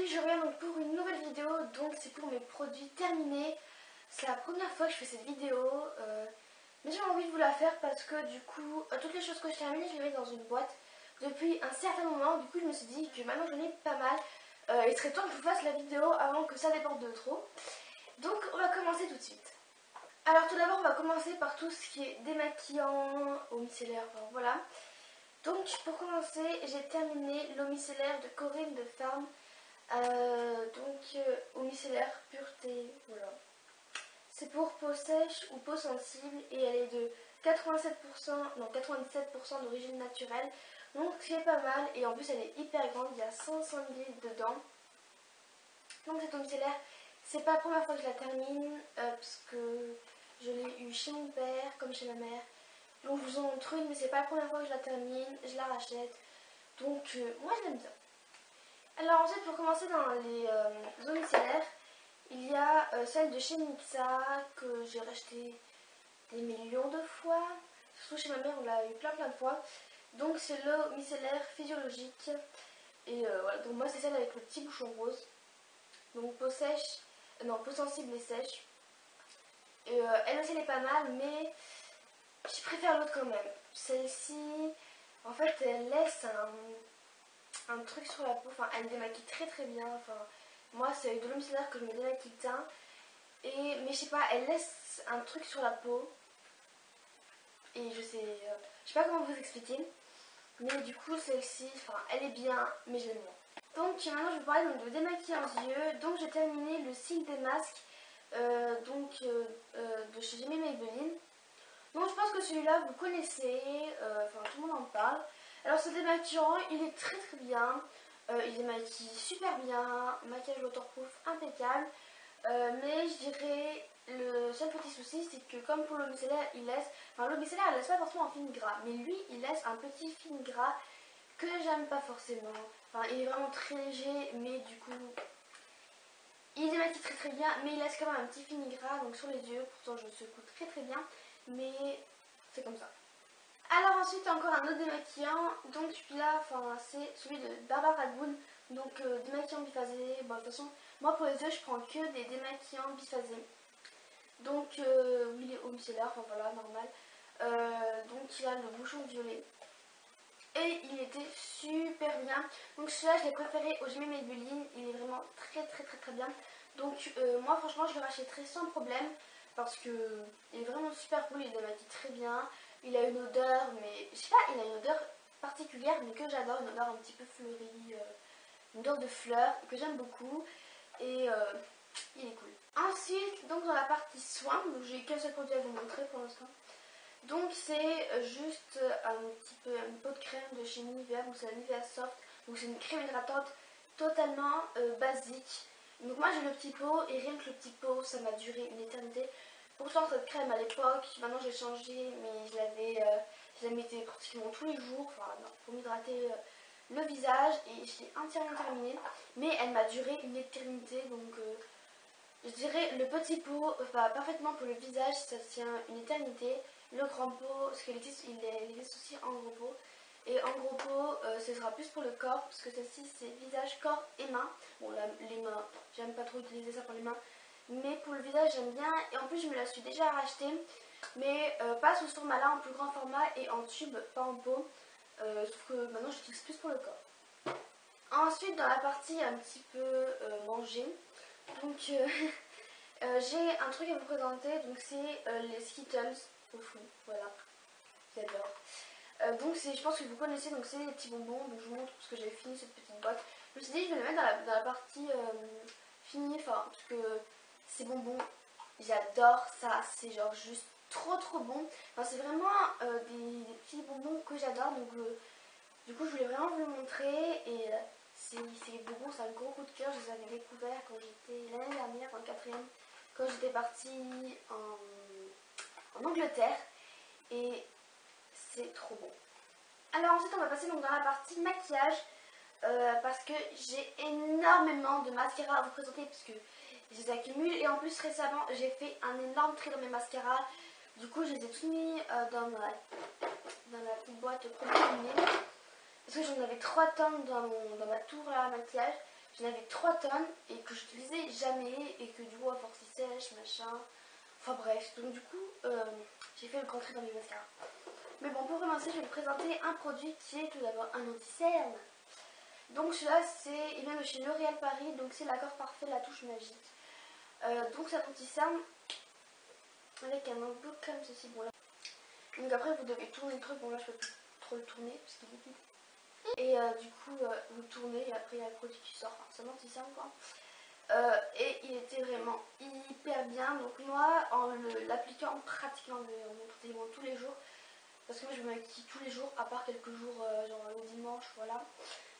aujourd'hui je reviens donc pour une nouvelle vidéo, donc c'est pour mes produits terminés. C'est la première fois que je fais cette vidéo, mais j'ai envie de vous la faire parce que du coup, toutes les choses que je termine, je les mets dans une boîte depuis un certain moment. Du coup je me suis dit que maintenant j'en ai pas mal, il serait temps que je vous fasse la vidéo avant que ça déborde de trop. Donc on va commencer tout de suite. Alors tout d'abord on va commencer par tout ce qui est démaquillant, eau micellaire, enfin, voilà. Donc pour commencer, j'ai terminé l'eau micellaire de Corinne de Farm. Eau micellaire pureté, voilà. C'est pour peau sèche ou peau sensible et elle est de 97% d'origine naturelle. Donc c'est pas mal et en plus elle est hyper grande, il y a 500 ml dedans. Donc cette eau micellaire, c'est pas la première fois que je la termine parce que je l'ai eu chez mon père comme chez ma mère. Donc je vous en montre une mais c'est pas la première fois que je la termine, je la rachète. Donc moi je l'aime bien. Alors ensuite pour commencer dans les eaux micellaires, il y a celle de chez Nixa que j'ai racheté des millions de fois. Surtout chez ma mère on l'a eu plein de fois. Donc c'est l'eau micellaire physiologique. Et voilà, donc moi c'est celle avec le petit bouchon rose. Donc peau sèche, non peau sensible et sèche. Et elle aussi elle est pas mal mais je préfère l'autre quand même. Celle-ci, en fait elle laisse un truc sur la peau, enfin elle démaquille très bien. Enfin moi c'est avec de l'eau micellaire que je me démaquille le teint. Mais je sais pas, elle laisse un truc sur la peau. Et je sais pas comment vous expliquer. Mais du coup celle-ci, enfin elle est bien, mais je l'aime moins. Donc maintenant je vais vous parler de démaquillage yeux. Donc j'ai terminé le Silk des masques de chez Jimmy Maybelline. Donc je pense que celui-là vous connaissez, enfin tout le monde en parle. Alors ce démaquillant il est très bien. Il démaquille super bien, maquillage waterproof impeccable. Mais je dirais le seul petit souci c'est que comme pour l'eau micellaire il laisse, enfin l'eau micellaire elle laisse pas forcément un film gras, mais lui il laisse un petit film gras que j'aime pas forcément. Enfin il est vraiment très léger mais du coup il démaquille très bien mais il laisse quand même un petit film gras donc sur les yeux, pourtant je secoue très bien mais c'est comme ça. Alors ensuite encore un autre démaquillant, donc celui-là enfin, c'est celui de Barbara Goon, donc démaquillant biphasé. Bon, de toute façon moi pour les yeux je prends que des démaquillants biphasés. Donc oui il est eau micellaire, enfin voilà normal. Donc il a le bouchon violet. Et il était super bien. Donc celui-là je l'ai préféré au Jimmy Maybelline, il est vraiment très bien. Donc moi franchement je le rachèterai sans problème parce que il est vraiment super cool, il démaquille très bien. Il a une odeur, mais je sais pas, il a une odeur particulière mais que j'adore, une odeur un petit peu fleurie, une odeur de fleurs que j'aime beaucoup et il est cool. Ensuite, donc dans la partie soins, j'ai qu'un seul produit à vous montrer pour l'instant. Donc c'est juste une pot de crème de chez Nivea, donc c'est la Nivea Soft, donc c'est une crème hydratante totalement basique. Donc moi j'ai le petit pot et rien que le petit pot ça m'a duré une éternité. Pourtant cette crème à l'époque, maintenant j'ai changé mais je la mettais pratiquement tous les jours, enfin non, pour m'hydrater le visage et je l'ai entièrement terminée. Mais elle m'a duré une éternité donc je dirais le petit pot va parfaitement pour le visage, ça tient une éternité. Le grand pot, parce qu'il existe aussi en gros pot. Et en gros pot, ce sera plus pour le corps, parce que celle-ci c'est visage, corps et mains. Bon, là, les mains, j'aime pas trop utiliser ça pour les mains. Mais pour le visage, j'aime bien. Et en plus, je me la suis déjà rachetée. Mais pas sous ce format-là, en plus grand format et en tube, pas en pot. Sauf que maintenant, j'utilise plus pour le corps. Ensuite, dans la partie un petit peu manger, donc j'ai un truc à vous présenter. Donc c'est les Skittles au fruits, voilà, j'adore. Donc je pense que vous connaissez, donc c'est les petits bonbons, donc je vous montre parce que j'avais fini cette petite boîte. Je me suis dit je vais les mettre dans la partie finie, enfin parce que ces bonbons, j'adore ça, c'est genre juste trop bon. Enfin c'est vraiment des petits bonbons que j'adore, donc du coup je voulais vraiment vous le montrer et ces bonbons c'est un gros coup de cœur, je les avais découverts quand j'étais l'année dernière en 4ème, quand j'étais partie en Angleterre. Et c'est trop bon. Alors ensuite on va passer donc dans la partie maquillage parce que j'ai énormément de mascaras à vous présenter parce que je les accumule et en plus récemment j'ai fait un énorme tri dans mes mascaras. Du coup je les ai tous mis dans la petite boîte premier parce que j'en avais 3 tonnes dans ma tour à maquillage. j'en avais 3 tonnes et que j'utilisais jamais et que du coup à force il sèche, machin. Enfin bref, donc du coup j'ai fait le grand tri dans mes mascaras. Mais bon, pour commencer, je vais vous présenter un produit qui est tout d'abord un anti-cerne. Donc celui-là, il vient de chez L'Oréal Paris, donc c'est l'accord parfait, la touche magique. Donc c'est un anti-cerne avec un embout comme ceci. Bon, là. Donc après vous devez tourner le truc, bon là je peux plus trop le tourner parce qu'il est vide. Et du coup vous tournez et après il y a le produit qui sort, enfin, c'est un anti-cerne quoi. Et il était vraiment hyper bien, donc moi en l'appliquant pratiquement tous les jours, parce que moi je me maquille tous les jours, à part quelques jours genre le dimanche, voilà.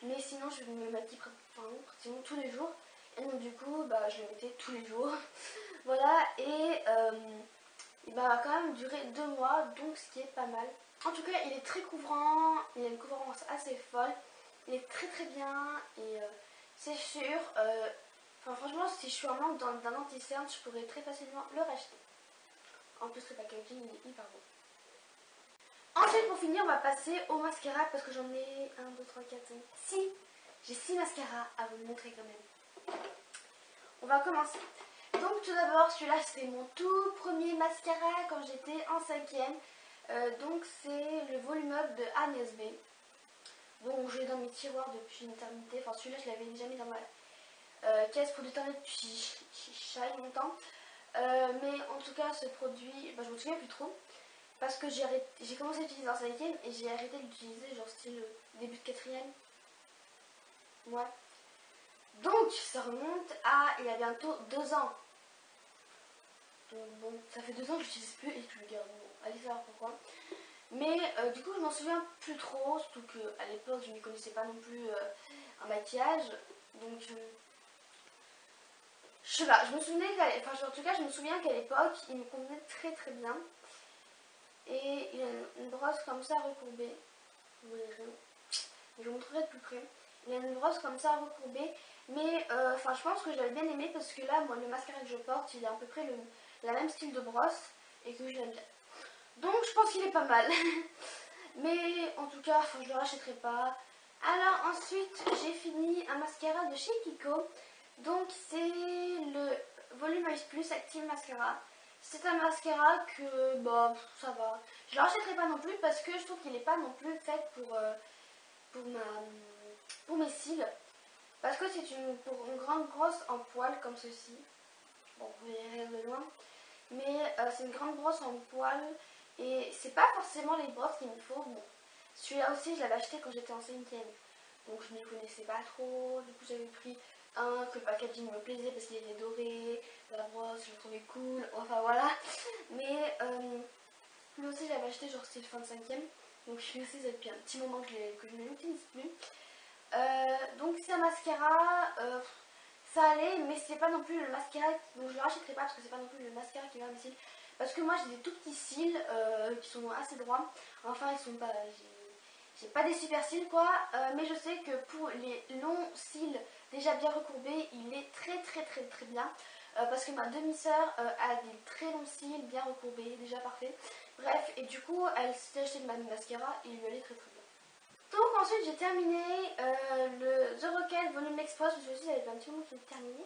Mais sinon je me maquille pratiquement tous les jours. Et donc du coup bah, je le mettais tous les jours. Voilà, et bah, va quand même durer 2 mois, donc ce qui est pas mal. En tout cas il est très couvrant, il a une couvrance assez folle. Il est très très bien et c'est sûr, franchement si je suis en manque d'un anti-cerne, je pourrais très facilement le racheter. En plus le packaging il est hyper beau. Ensuite pour finir on va passer au mascara parce que j'en ai 1, 2, 3, 4, 5, 6. J'ai 6 mascaras à vous montrer quand même. On va commencer. Donc tout d'abord celui-là c'était mon tout premier mascara quand j'étais en 5e. Donc c'est le volume up de Agnès B. Donc je l'ai dans mes tiroirs depuis une éternité. Enfin celui-là je l'avais déjà mis dans ma caisse pour déterminer depuis très longtemps. Mais en tout cas ce produit, bah, je me souviens plus trop. Parce que j'ai commencé à l'utiliser en 5e et j'ai arrêté de l'utiliser genre style début de 4e. Ouais. Donc ça remonte à il y a bientôt 2 ans. Donc bon, ça fait 2 ans que je l'utilise plus et que je le garde. Bon, allez savoir pourquoi. Mais du coup je m'en souviens plus trop, surtout qu'à l'époque je ne connaissais pas non plus un maquillage. Donc je sais pas, je me souvenais en tout cas je me souviens qu'à l'époque il me convenait très très bien. Et il a une brosse comme ça recourbée. Vous voyez rien. Je vous montrerai de plus près. Il a une brosse comme ça recourbée. Mais je pense que j'avais bien aimé parce que là, moi, le mascara que je porte, il a à peu près la même style de brosse et que j'aime bien. Donc je pense qu'il est pas mal. Mais en tout cas, je le rachèterai pas. Alors ensuite, j'ai fini un mascara de chez Kiko. Donc c'est le Volume Ice Plus Active Mascara. C'est un mascara que, bah, ça va. Je le rachèterai pas non plus parce que je trouve qu'il n'est pas non plus fait pour mes cils. Parce que c'est pour une grande brosse en poil comme ceci. Bon, vous verrez rien de loin. Mais c'est une grande brosse en poil. Et c'est pas forcément les brosses qu'il me faut. Bon, celui-là aussi, je l'avais acheté quand j'étais en 5e. Donc je ne connaissais pas trop. Du coup, j'avais pris un que le packaging me plaisait parce qu'il était doré. La brosse, je le trouvais cool. Enfin voilà. Mais lui aussi, j'avais acheté genre c'était fin de 5e. Donc lui aussi, ça fait depuis un petit moment que je ne l'utilise plus. Donc c'est un mascara. Ça allait, mais c'est pas non plus le mascara. Donc je le rachèterai pas parce que c'est pas non plus le mascara qui va à mes cils. Parce que moi j'ai des tout petits cils qui sont assez droits. Enfin, ils sont pas. J'ai pas des super cils quoi. Mais je sais que pour les longs cils déjà bien recourbés, il est très très très très bien. Parce que ma demi-sœur a des très longs cils bien recourbés, déjà parfait. Bref, et du coup, elle s'est acheté ma mascara et il lui allait très très bien. Donc ensuite j'ai terminé le The Rocket Volume Express, je me suis dit avec un petit moment qu'il est terminé.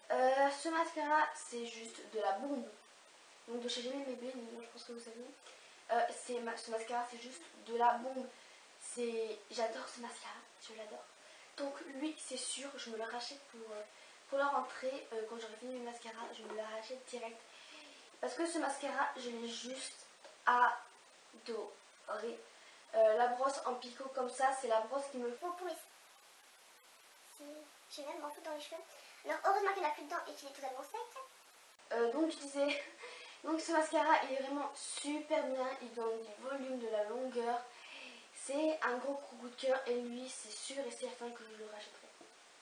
Ce mascara c'est juste de la bombe. Donc de chez Jamie Maybelline, je pense que vous savez. Ce mascara c'est juste de la bombe. J'adore ce mascara, je l'adore. Donc lui c'est sûr, je me le rachète pour la rentrée. Quand j'aurai fini mes mascaras, je me le rachète direct. Parce que ce mascara, je l'ai juste adoré. La brosse en picot comme ça, c'est la brosse qu'il me faut pour mes... Si je vais même m'en foutre dans les cheveux. Alors heureusement qu'il n'y en a plus dedans et qu'il est totalement sec. Donc je disais, donc ce mascara il est vraiment super bien, il donne du volume, de la longueur. C'est un gros coup de cœur et lui c'est sûr et certain que je le rachèterai.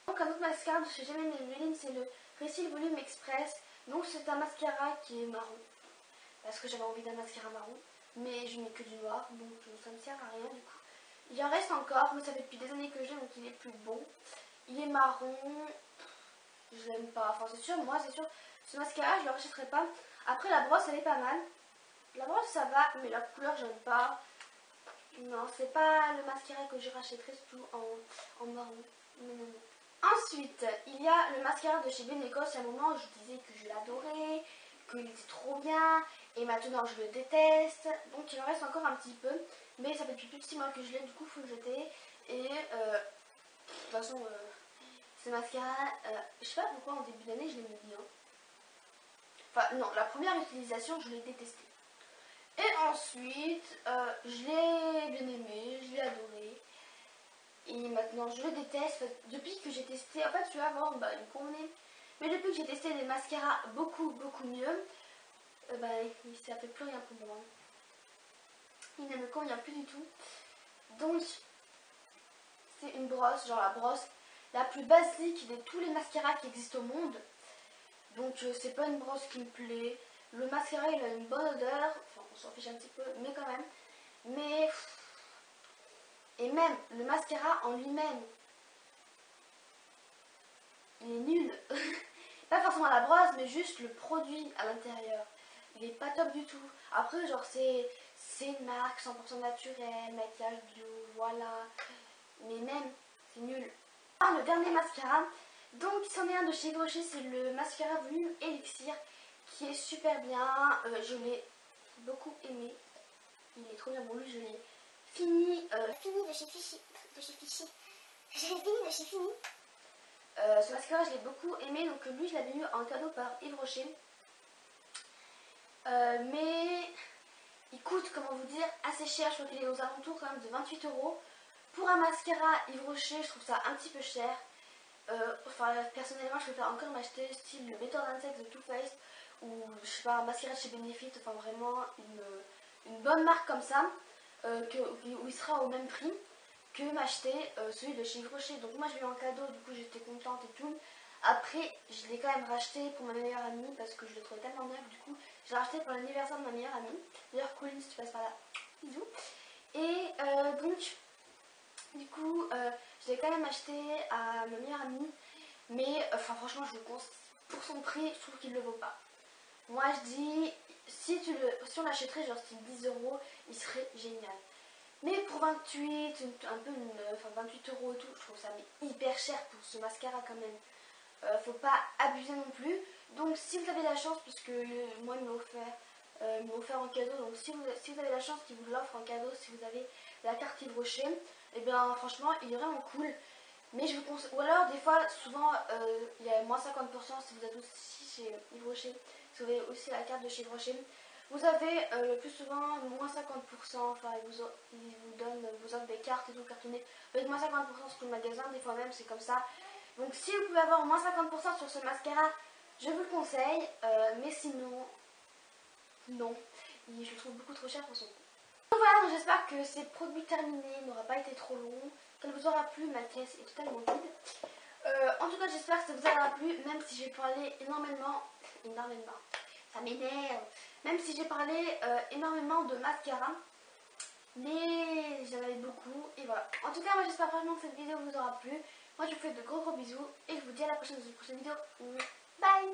Donc un autre mascara de chez Jamie Maybelline, c'est le Resil Volume Express. Donc c'est un mascara qui est marron. Parce que j'avais envie d'un mascara marron. Mais je n'ai que du noir, donc ça ne me sert à rien du coup. Il en reste encore, mais ça fait depuis des années que j'ai, donc il est plus bon. Il est marron, je l'aime pas. Enfin c'est sûr, moi c'est sûr, ce mascara je le rachèterai pas. Après la brosse elle est pas mal. La brosse ça va, mais la couleur j'aime pas. Non, c'est pas le mascara que je rachèterai, surtout en marron. Non, non, non. Ensuite, il y a le mascara de chez Benecos. À un moment, je disais que je l'adorais, qu'il était trop bien, et maintenant je le déteste. Donc il en reste encore un petit peu, mais ça fait depuis plus de 6 mois que je l'ai, du coup il faut le jeter. Et de toute façon, ce mascara, je sais pas pourquoi en début d'année je l'aimais bien. Enfin non, la première utilisation je l'ai détesté. Et ensuite, je l'ai bien aimé, je l'ai adoré. Et maintenant je le déteste. Depuis que j'ai testé, en fait tu vas voir, bah, il me convenait. Mais depuis que j'ai testé des mascaras beaucoup mieux, bah, ça fait plus rien pour moi. Il ne me convient plus du tout. Donc c'est une brosse, genre la brosse la plus basique de tous les mascaras qui existent au monde. Donc c'est pas une brosse qui me plaît. Le mascara il a une bonne odeur, enfin on s'en fiche un petit peu, mais quand même. Mais et même le mascara en lui-même, il est nul. Pas forcément la brosse, mais juste le produit à l'intérieur. Il est pas top du tout. Après genre c'est une marque 100% naturelle, maquillage bio, voilà. Mais même c'est nul. Ah, le dernier mascara, donc c'en est un de chez Yves Rocher, c'est le mascara volume Elixir qui est super bien. Je l'ai beaucoup aimé. Il est trop bien. Bon, lui je l'ai fini. Fini de chez Fichy. J'ai fini de chez Fini. Ce mascara je l'ai beaucoup aimé, donc lui je l'avais eu en cadeau par Yves Rocher. Mais il coûte, comment vous dire, assez cher. Je crois qu'il est aux alentours quand même de 28 €. Pour un mascara Yves Rocher, je trouve ça un petit peu cher. Enfin, personnellement, je préfère encore m'acheter style le Better Than Sex de Too Faced ou je sais pas, un mascara de chez Benefit, enfin vraiment une bonne marque comme ça, où il sera au même prix que m'acheter celui de chez Yves Rocher. Donc moi je l'ai eu en cadeau, du coup j'étais contente et tout. Après, je l'ai quand même racheté pour ma meilleure amie parce que je le trouvais tellement neuf. Du coup, je l'ai racheté pour l'anniversaire de ma meilleure amie. D'ailleurs, Colline, si tu passes par là, bisous. Et donc, du coup, je l'ai quand même acheté à ma meilleure amie. Mais enfin, franchement, je le conseille. Pour son prix, je trouve qu'il ne le vaut pas. Moi, je dis, si on l'achèterait, genre style 10 €, il serait génial. Mais pour 28, enfin 28 € et tout, je trouve ça mais hyper cher pour ce mascara quand même. Faut pas abuser non plus. Donc si vous avez la chance, puisque moi il m'a offert en cadeau, donc si vous avez la chance qu'il vous l'offre en cadeau, si vous avez la carte Yves Rocher, et bien franchement il est vraiment cool. Mais je vous conseille, ou alors des fois, souvent il y a moins 50% si vous êtes aussi chez Yves Rocher, si vous avez aussi la carte de chez Yves Rocher. Vous avez le plus souvent moins 50%, enfin ils vous donnent, vous offrent des cartes et tout cartonnées avec moins 50% sur tout le magasin, des fois même c'est comme ça. Donc si vous pouvez avoir moins 50% sur ce mascara, je vous le conseille, mais sinon, non, je le trouve beaucoup trop cher pour son coût. Donc voilà, j'espère que ces produits terminés n'aura pas été trop long, qu'elle vous aura plu, ma caisse est totalement vide. En tout cas, j'espère que ça vous aura plu, même si j'ai parlé énormément, ça m'énerve, même si j'ai parlé énormément de mascara, mais j'en avais beaucoup, et voilà. En tout cas, moi j'espère vraiment que cette vidéo vous aura plu. Moi je vous fais de gros bisous, et je vous dis à la prochaine dans une prochaine vidéo. Bye!